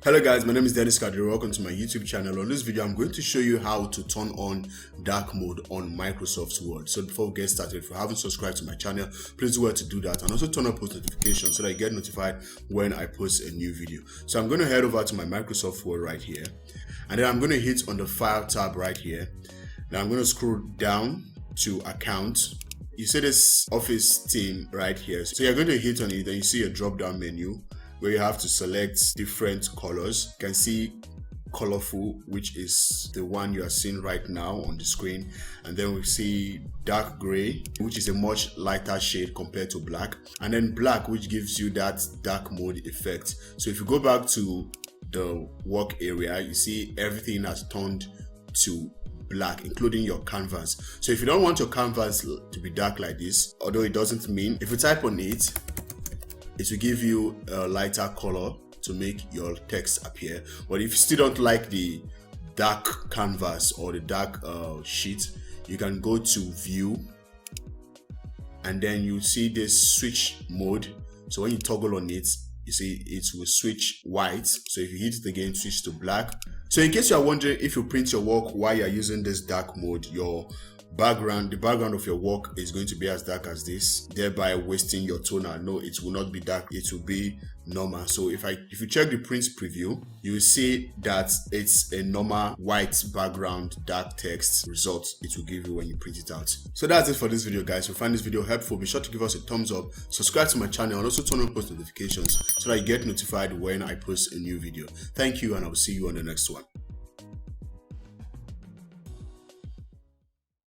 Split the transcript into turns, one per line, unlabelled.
Hello guys, my name is Kadiri. Welcome to my YouTube channel. On this video, I'm going to show you how to turn on dark mode on Microsoft Word. So before we get started, if you haven't subscribed to my channel, please do well to do that, and also turn on post notifications so that you get notified when I post a new video. So I'm going to head over to my Microsoft Word right here, and then I'm going to hit on the File tab right here. Now I'm going to scroll down to Account. You see this Office theme right here. So you're going to hit on it, then you see a drop down menu where you have to select different colors. You can see colorful, which is the one you are seeing right now on the screen, and then we see dark gray, which is a much lighter shade compared to black, and then black, which gives you that dark mode effect. So if you go back to the work area, you see everything has turned to black, including your canvas. So if you don't want your canvas to be dark like this, although it doesn't mean, if you type on it, it will give you a lighter color to make your text appear. But if you still don't like the dark canvas or the dark sheet, you can go to View, and then you see this switch mode. So when you toggle on it, you see it will switch white. So if you hit it again, switch to black. So in case you are wondering if you print your work while you are using this dark mode, the background of your work is going to be as dark as this, thereby wasting your toner. No, it will not be dark, it will be normal. So if you check the print preview, you will see that it's a normal white background dark text result it will give you when you print it out. So that's it for this video, guys. If you find this video helpful, be sure to give us a thumbs up, subscribe to my channel, and also turn on post notifications so that you get notified when I post a new video. Thank you, and I will see you on the next one.